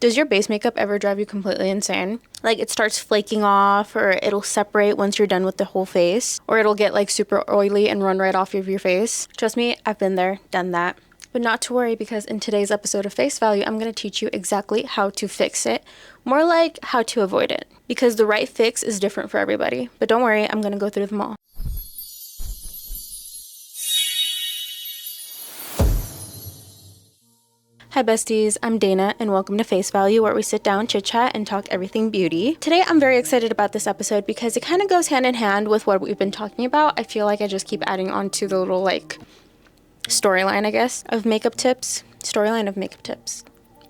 Does your base makeup ever drive you completely insane? Like it starts flaking off, or it'll separate once you're done with the whole face, or it'll get like super oily and run right off of your face. Trust me, I've been there, done that. But not to worry, because in today's episode of Face Value, I'm going to teach you exactly how to fix it. More like how to avoid it. Because the right fix is different for everybody. But don't worry, I'm going to go through them all. Hi besties, I'm Dana and welcome to Face Value, where we sit down, chit chat, and talk everything beauty. Today I'm very excited about this episode because it kind of goes hand in hand with what we've been talking about. I feel like I just keep adding on to the little storyline, I guess, of makeup tips. Storyline of makeup tips.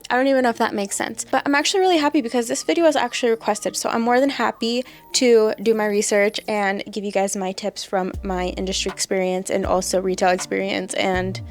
I don't even know if that makes sense, but I'm actually really happy because this video was actually requested, so I'm more than happy to do my research and give you guys my tips from my industry experience and also retail experience and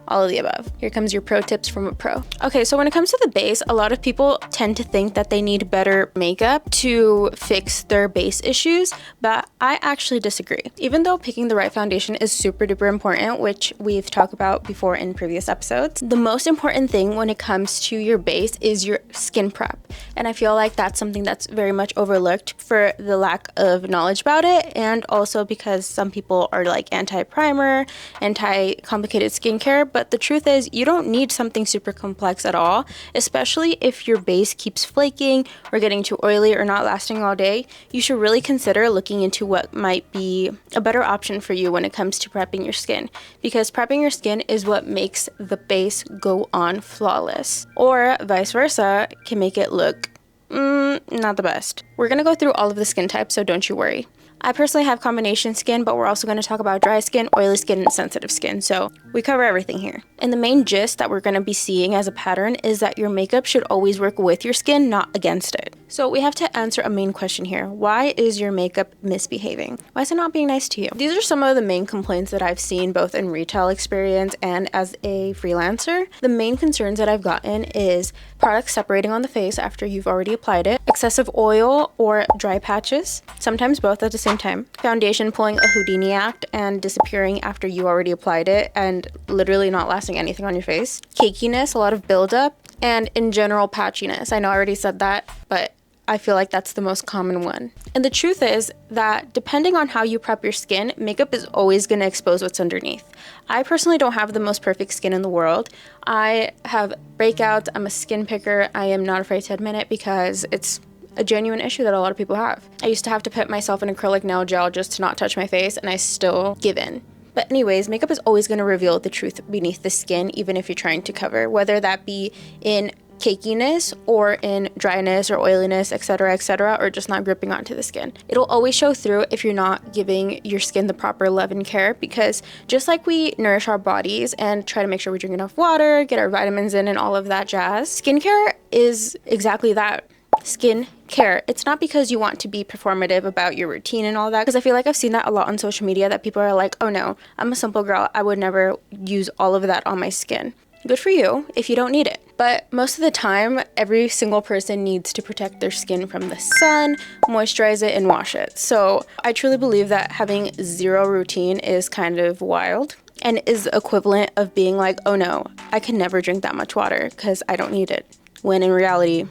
all of the above. Here comes your pro tips from a pro. Okay, so when it comes to the base, a lot of people tend to think that they need better makeup to fix their base issues, but I actually disagree. Even though picking the right foundation is super duper important, which we've talked about before in previous episodes, the most important thing when it comes to your base is your skin prep. And I feel like that's something that's very much overlooked for the lack of knowledge about it, and also because some people are like anti-primer, anti-complicated skincare, but the truth is you don't need something super complex at all, especially if your base keeps flaking or getting too oily or not lasting all day. You should really consider looking into what might be a better option for you when it comes to prepping your skin, because prepping your skin is what makes the base go on flawless, or vice versa can make it look not the best. We're gonna go through all of the skin types, so don't you worry. I personally have combination skin, but we're also going to talk about dry skin, oily skin, and sensitive skin, so we cover everything here. And the main gist that we're going to be seeing as a pattern is that your makeup should always work with your skin, not against it. So we have to answer a main question here. Why is your makeup misbehaving? Why is it not being nice to you? These are some of the main complaints that I've seen both in retail experience and as a freelancer. The main concerns that I've gotten is products separating on the face after you've already applied it, excessive oil or dry patches, sometimes both at the same time, foundation pulling a Houdini act and disappearing after you already applied it and literally not lasting anything on your face, cakiness, a lot of buildup, and in general patchiness. I know I already said that, but I feel like that's the most common one. And the truth is that depending on how you prep your skin, makeup is always going to expose what's underneath. I personally don't have the most perfect skin in the world. I have breakouts. I'm a skin picker. I am not afraid to admit it because it's a genuine issue that a lot of people have. I used to have to put myself in acrylic nail gel just to not touch my face, and I still give in. But anyways, makeup is always going to reveal the truth beneath the skin, even if you're trying to cover, whether that be in cakiness or in dryness or oiliness, etc., or just not gripping onto the skin. It'll always show through if you're not giving your skin the proper love and care, because just like we nourish our bodies and try to make sure we drink enough water, get our vitamins in and all of that jazz, skincare is exactly that. Skin care. It's not because you want to be performative about your routine and all that, because I feel like I've seen that a lot on social media, that people are like, oh no, I'm a simple girl, I would never use all of that on my skin. Good for you if you don't need it. But most of the time, every single person needs to protect their skin from the sun, moisturize it, and wash it. So I truly believe that having zero routine is kind of wild and is equivalent of being like, oh no, I can never drink that much water because I don't need it. When in reality,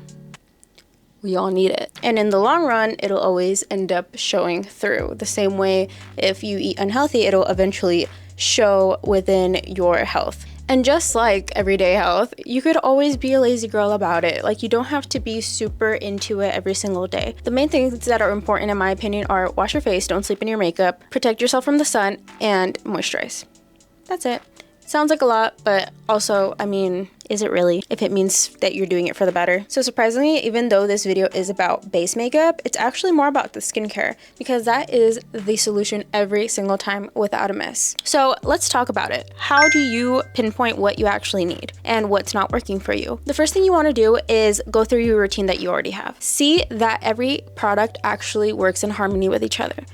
we all need it. And in the long run, it'll always end up showing through. The same way if you eat unhealthy, it'll eventually show within your health. And just like everyday health, you could always be a lazy girl about it. Like, you don't have to be super into it every single day. The main things that are important in my opinion are wash your face, don't sleep in your makeup, protect yourself from the sun, and moisturize. That's it. Sounds like a lot, but also, I mean, is it really, if it means that you're doing it for the better? So surprisingly, even though this video is about base makeup, it's actually more about the skincare, because that is the solution every single time without a miss. So let's talk about it. How do you pinpoint what you actually need and what's not working for you? The first thing you want to do is go through your routine that you already have. See that every product actually works in harmony with each other.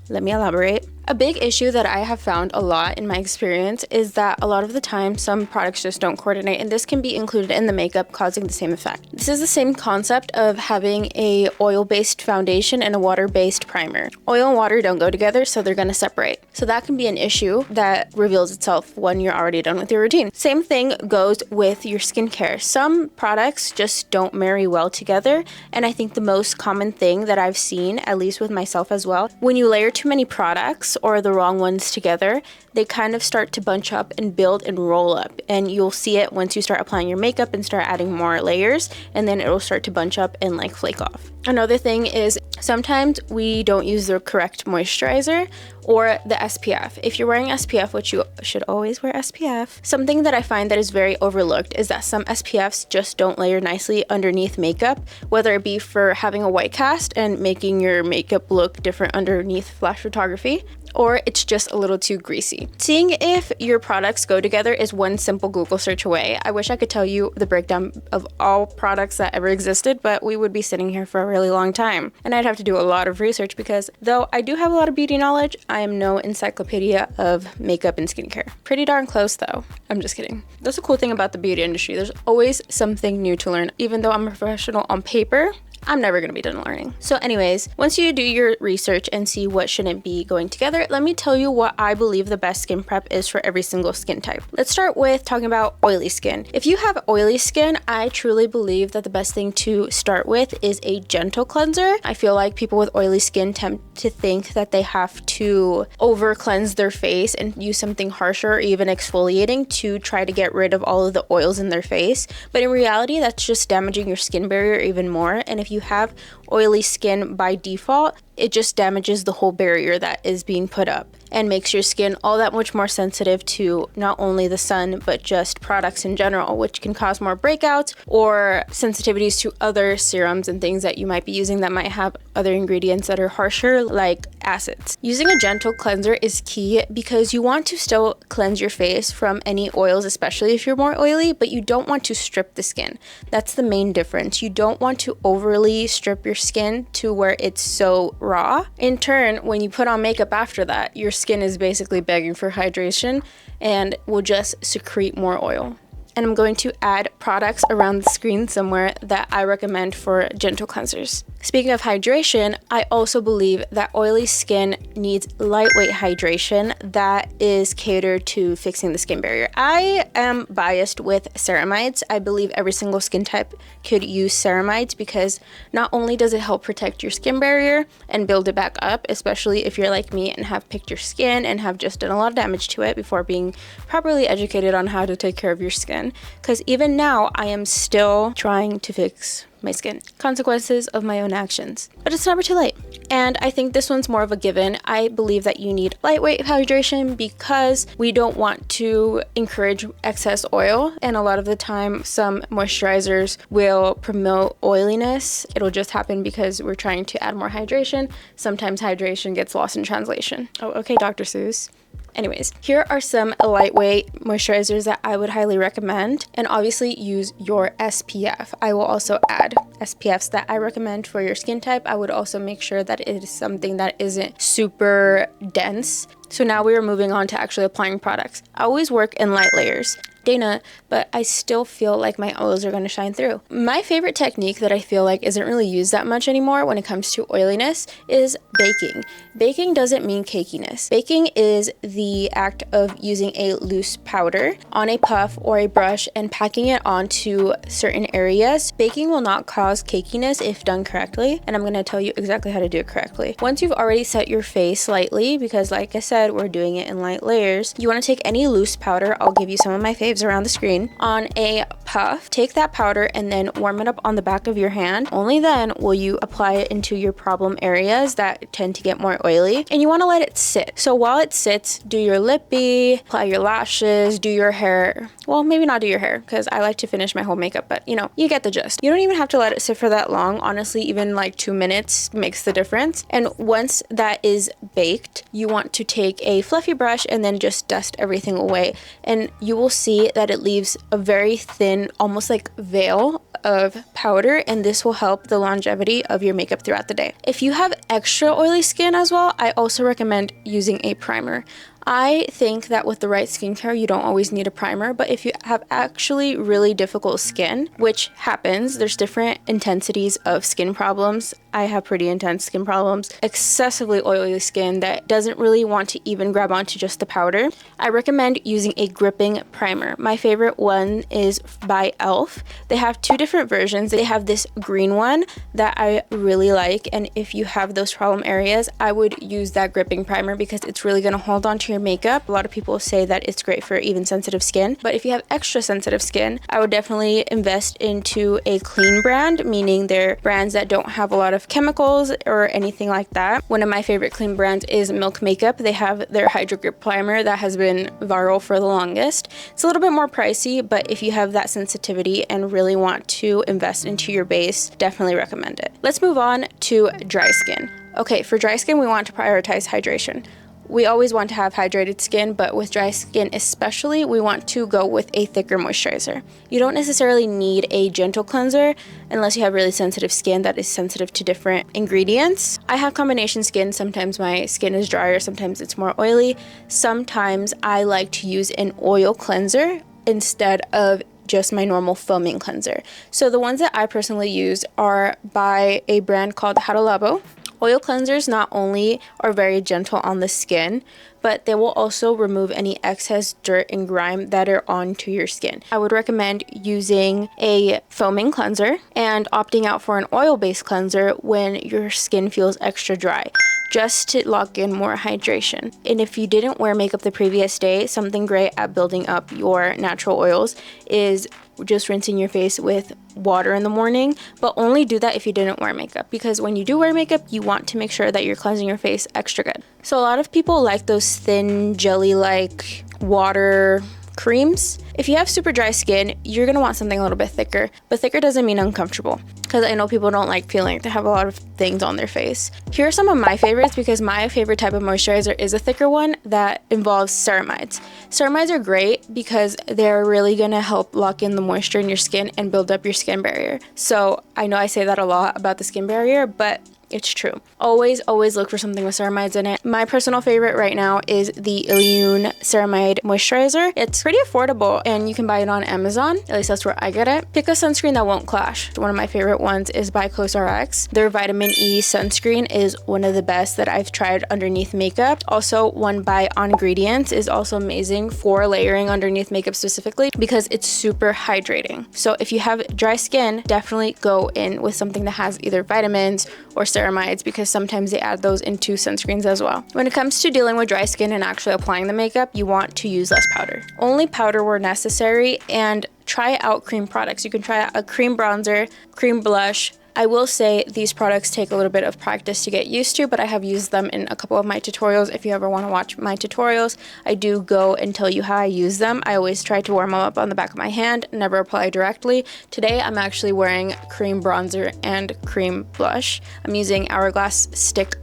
Let me elaborate. A big issue that I have found a lot in my experience is that a lot of the time some products just don't coordinate, and this can be included in the makeup, causing the same effect. This is the same concept of having a oil-based foundation and a water-based primer. Oil and water don't go together, so they're going to separate. So that can be an issue that reveals itself when you're already done with your routine. Same thing goes with your skincare. Some products just don't marry well together, and I think the most common thing that I've seen, at least with myself as well, when you layer too many products or the wrong ones together, they kind of start to bunch up and build and roll up, and you'll see it once you start applying your makeup and start adding more layers, and then it'll start to bunch up and like flake off. Another thing is sometimes we don't use the correct moisturizer or the SPF. If you're wearing SPF, which you should always wear SPF, something that I find that is very overlooked is that some SPFs just don't layer nicely underneath makeup, whether it be for having a white cast and making your makeup look different underneath flash photography, or it's just a little too greasy. Seeing if your products go together is one simple Google search away. I wish I could tell you the breakdown of all products that ever existed, but we would be sitting here for a really long time. And I'd have to do a lot of research because though I do have a lot of beauty knowledge, I am no encyclopedia of makeup and skincare. Pretty darn close though. I'm just kidding. That's the cool thing about the beauty industry. There's always something new to learn. Even though I'm a professional on paper, I'm never going to be done learning. So anyways, once you do your research and see what shouldn't be going together, let me tell you what I believe the best skin prep is for every single skin type. Let's start with talking about oily skin. If you have oily skin, I truly believe that the best thing to start with is a gentle cleanser. I feel like people with oily skin tend to think that they have to over cleanse their face and use something harsher or even exfoliating to try to get rid of all of the oils in their face. But in reality, that's just damaging your skin barrier even more. And if you have oily skin by default, it just damages the whole barrier that is being put up and makes your skin all that much more sensitive to not only the sun, but just products in general, which can cause more breakouts or sensitivities to other serums and things that you might be using that might have other ingredients that are harsher, like acids. Using a gentle cleanser is key because you want to still cleanse your face from any oils, especially if you're more oily, but you don't want to strip the skin. That's the main difference. You don't want to overly strip your skin to where it's so raw. In turn, when you put on makeup after that, your skin is basically begging for hydration and will just secrete more oil. And I'm going to add products around the screen somewhere that I recommend for gentle cleansers. Speaking of hydration, I also believe that oily skin needs lightweight hydration that is catered to fixing the skin barrier. I am biased with ceramides. I believe every single skin type could use ceramides because not only does it help protect your skin barrier and build it back up, especially if you're like me and have picked your skin and have just done a lot of damage to it before being properly educated on how to take care of your skin. Because even now, I am still trying to fix my skin. Consequences of my own actions. But it's never too late. And I think this one's more of a given. I believe that you need lightweight hydration because we don't want to encourage excess oil. And a lot of the time, some moisturizers will promote oiliness. It'll just happen because we're trying to add more hydration. Sometimes hydration gets lost in translation. Oh, okay, Dr. Seuss. Anyways, here are some lightweight moisturizers that I would highly recommend, and obviously use your SPF. I will also add SPFs that I recommend for your skin type. I would also make sure that it is something that isn't super dense. So now we are moving on to actually applying products. I always work in light layers. Dana, but I still feel like my oils are going to shine through. My favorite technique that I feel like isn't really used that much anymore when it comes to oiliness is baking. Baking doesn't mean cakiness. Baking is the act of using a loose powder on a puff or a brush and packing it onto certain areas. Baking will not cause cakiness if done correctly, and I'm going to tell you exactly how to do it correctly. Once you've already set your face lightly, because like I said, we're doing it in light layers, you want to take any loose powder. I'll give you some of my faves around the screen. On a puff, take that powder and then warm it up on the back of your hand. Only then will you apply it into your problem areas that tend to get more oily, and you want to let it sit. So while it sits, do your lippy, apply your lashes, do your hair. Well, maybe not do your hair because I like to finish my whole makeup, but you know, you get the gist. You don't even have to let it sit for that long. Honestly, even like 2 minutes makes the difference. And once that is baked, you want to take a fluffy brush and then just dust everything away, and you will see that it leaves a very thin, almost like veil of powder, and this will help the longevity of your makeup throughout the day. If you have extra oily skin as well, I also recommend using a primer. I think that with the right skincare, you don't always need a primer, but if you have actually really difficult skin, which happens, there's different intensities of skin problems. I have pretty intense skin problems, excessively oily skin that doesn't really want to even grab onto just the powder. I recommend using a gripping primer. My favorite one is by e.l.f. They have two different versions. They have this green one that I really like, and if you have those problem areas, I would use that gripping primer because it's really going to hold on to your makeup. A lot of people say that it's great for even sensitive skin, but if you have extra sensitive skin, I would definitely invest into a clean brand, meaning they're brands that don't have a lot of chemicals or anything like that. One of my favorite clean brands is Milk Makeup. They have their Hydro Grip Primer that has been viral for the longest. It's a little bit more pricey, but if you have that sensitivity and really want to invest into your base, definitely recommend it. Let's move on to dry skin. Okay, for dry skin, we want to prioritize hydration. We always want to have hydrated skin, but with dry skin especially, we want to go with a thicker moisturizer. You don't necessarily need a gentle cleanser unless you have really sensitive skin that is sensitive to different ingredients. I have combination skin. Sometimes my skin is drier, sometimes it's more oily. Sometimes I like to use an oil cleanser instead of just my normal foaming cleanser. So the ones that I personally use are by a brand called Labo. Oil cleansers not only are very gentle on the skin, but they will also remove any excess dirt and grime that are onto your skin. I would recommend using a foaming cleanser and opting out for an oil-based cleanser when your skin feels extra dry, just to lock in more hydration. And if you didn't wear makeup the previous day, something great at building up your natural oils is just rinsing your face with water in the morning, but only do that if you didn't wear makeup, because when you do wear makeup, you want to make sure that you're cleansing your face extra good. So a lot of people like those thin jelly-like water creams. If you have super dry skin, you're gonna want something a little bit thicker, but thicker doesn't mean uncomfortable, because I know people don't like feeling like they have a lot of things on their face. Here are some of my favorites, because my favorite type of moisturizer is a thicker one that involves ceramides. Ceramides are great because they're really gonna help lock in the moisture in your skin and build up your skin barrier. So I know I say that a lot about the skin barrier, but it's true. Always look for something with ceramides in it. My personal favorite right now is the Ilyun Ceramide Moisturizer. It's pretty affordable and you can buy it on Amazon. At least that's where I get it. Pick a sunscreen that won't clash. One of my favorite ones is by COSRX. Their Vitamin E sunscreen is one of the best that I've tried underneath makeup. Also, one by On Ingredients is also amazing for layering underneath makeup specifically because it's super hydrating. So if you have dry skin, definitely go in with something that has either vitamins or ceramides, because sometimes they add those into sunscreens as well. When it comes to dealing with dry skin and actually applying the makeup, you want to use less powder. Only powder where necessary, and try out cream products. You can try out a cream bronzer, cream blush. I will say these products take a little bit of practice to get used to, but I have used them in a couple of my tutorials. If you ever want to watch my tutorials, I do go and tell you how I use them. I always try to warm them up on the back of my hand, never apply directly. Today, I'm actually wearing cream bronzer and cream blush. I'm using Hourglass Stick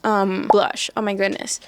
blush. Oh my goodness.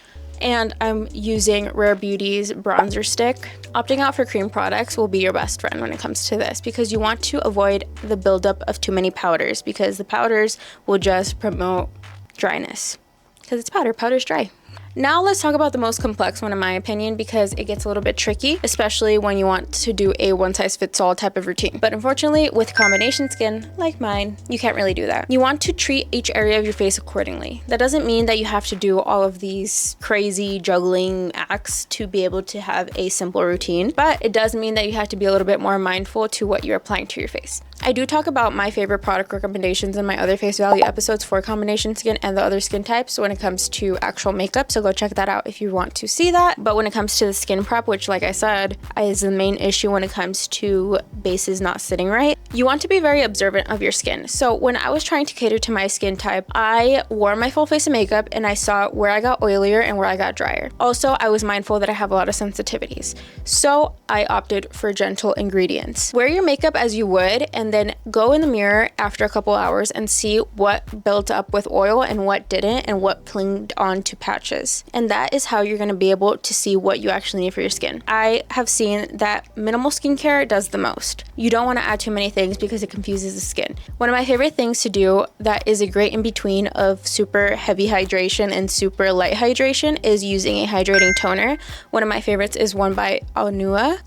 And I'm using Rare Beauty's bronzer stick. Opting out for cream products will be your best friend when it comes to this, because you want to avoid the buildup of too many powders, because the powders will just promote dryness. Because it's powder, powder's dry. Now let's talk about the most complex one in my opinion, because it gets a little bit tricky, especially when you want to do a one-size-fits-all type of routine. But unfortunately, with combination skin like mine, you can't really do that. You want to treat each area of your face accordingly. That doesn't mean that you have to do all of these crazy juggling acts to be able to have a simple routine, but it does mean that you have to be a little bit more mindful to what you're applying to your face. I do talk about my favorite product recommendations in my other face value episodes for combination skin and the other skin types when it comes to actual makeup, so go check that out if you want to see that. But when it comes to the skin prep, which like I said is the main issue when it comes to bases not sitting right, you want to be very observant of your skin. So when I was trying to cater to my skin type, I wore my full face of makeup and I saw where I got oilier and where I got drier. Also, I was mindful that I have a lot of sensitivities, so I opted for gentle ingredients. Wear your makeup as you would, and and then go in the mirror after a couple hours and see what built up with oil and what didn't and what clinged on to patches. And that is how you're going to be able to see what you actually need for your skin. I have seen that minimal skincare does the most. You don't want to add too many things because it confuses the skin. One of my favorite things to do that is a great in between of super heavy hydration and super light hydration is using a hydrating toner. One of my favorites is one by Anua.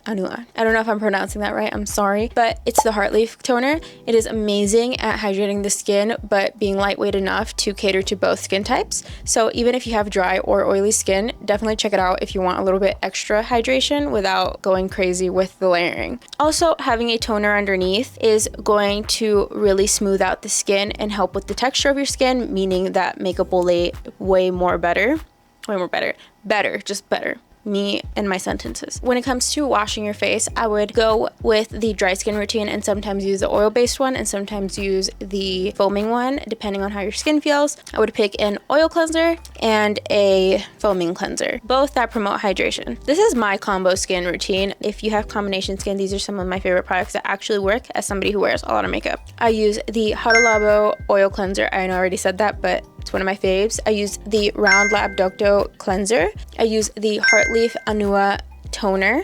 I don't know if I'm pronouncing that right, I'm sorry, but it's the Heartleaf toner. It is amazing at hydrating the skin, but being lightweight enough to cater to both skin types. So even if you have dry or oily skin, definitely check it out if you want a little bit extra hydration without going crazy with the layering. Also, having a toner underneath is going to really smooth out the skin and help with the texture of your skin, meaning that makeup will lay better. Me and my sentences. When it comes to washing your face, I would go with the dry skin routine and sometimes use the oil-based one and sometimes use the foaming one, depending on how your skin feels. I would pick an oil cleanser and a foaming cleanser, both that promote hydration. This is my combo skin routine. If you have combination skin, these are some of my favorite products that actually work as somebody who wears a lot of makeup. I use the Hada Labo oil cleanser. I know I already said that, but it's one of my faves. I use the Round Lab Ducto cleanser. I use the Heartleaf Anua toner.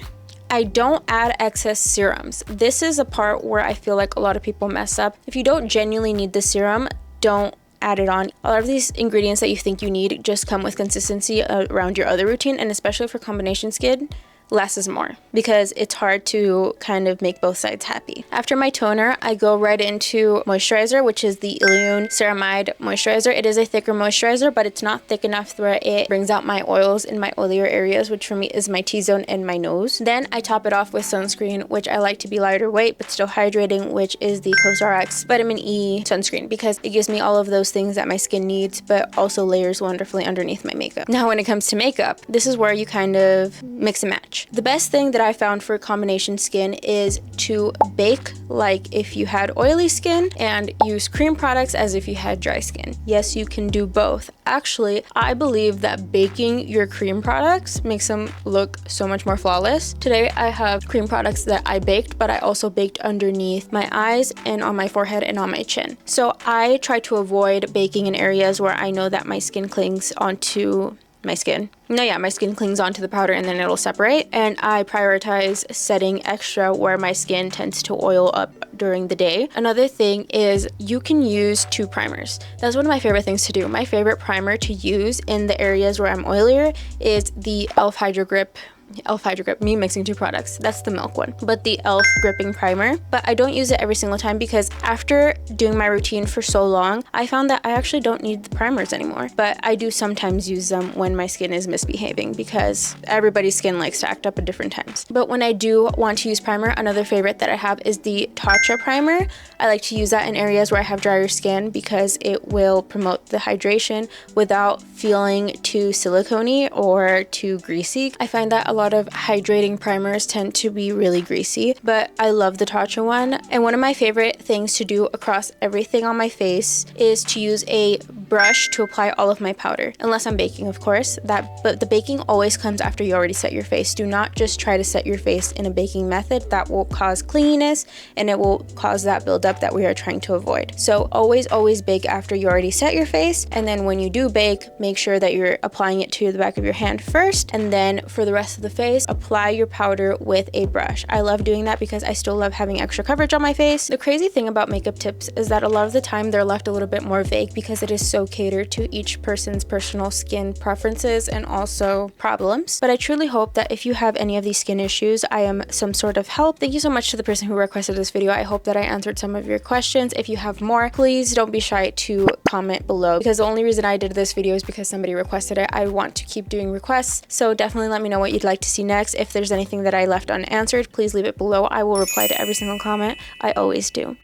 I don't add excess serums. This is a part where I feel like a lot of people mess up. If you don't genuinely need the serum, don't add it on. A lot of these ingredients that you think you need just come with consistency around your other routine, and especially for combination skin, less is more because it's hard to kind of make both sides happy. After my toner, I go right into moisturizer, which is the Ilyun Ceramide Moisturizer. It is a thicker moisturizer, but it's not thick enough where it brings out my oils in my oilier areas, which for me is my T-zone and my nose. Then I top it off with sunscreen, which I like to be lighter weight but still hydrating, which is the COSRX Vitamin E sunscreen because it gives me all of those things that my skin needs, but also layers wonderfully underneath my makeup. Now, when it comes to makeup, this is where you kind of mix and match. The best thing that I found for combination skin is to bake like if you had oily skin and use cream products as if you had dry skin. Yes, you can do both. Actually, I believe that baking your cream products makes them look so much more flawless. Today, I have cream products that I baked, but I also baked underneath my eyes and on my forehead and on my chin. So I try to avoid baking in areas where I know that my skin clings onto my skin. My skin clings onto the powder and then it'll separate, and I prioritize setting extra where my skin tends to oil up during the day. Another thing is you can use 2 primers. That's one of my favorite things to do. My favorite primer to use in the areas where I'm oilier is the e.l.f. Hydro Grip, me mixing 2 products. That's the milk one, but the e.l.f. gripping primer. But I don't use it every single time because after doing my routine for so long, I found that I actually don't need the primers anymore. But I do sometimes use them when my skin is misbehaving because everybody's skin likes to act up at different times. But when I do want to use primer, another favorite that I have is the Tatcha primer. I like to use that in areas where I have drier skin because it will promote the hydration without feeling too silicone-y or too greasy. I find that a lot of hydrating primers tend to be really greasy, but I love the Tatcha one. And one of my favorite things to do across everything on my face is to use a brush to apply all of my powder, unless I'm baking, of course. But the baking always comes after you already set your face. Do not just try to set your face in a baking method. That will cause clinginess and it will cause that buildup that we are trying to avoid. So always bake after you already set your face, and then when you do bake, make sure that you're applying it to the back of your hand first, and then for the rest of the face, apply your powder with a brush. I love doing that because I still love having extra coverage on my face. The crazy thing about makeup tips is that a lot of the time they're left a little bit more vague because it is so catered to each person's personal skin preferences and also problems. But I truly hope that if you have any of these skin issues, I am some sort of help. Thank you so much to the person who requested this video. I hope that I answered some of your questions. If you have more, please don't be shy to comment below, because the only reason I did this video is because somebody requested it. I want to keep doing requests, so definitely let me know what you'd like to see next. If there's anything that I left unanswered, please leave it below. I will reply to every single comment. I always do.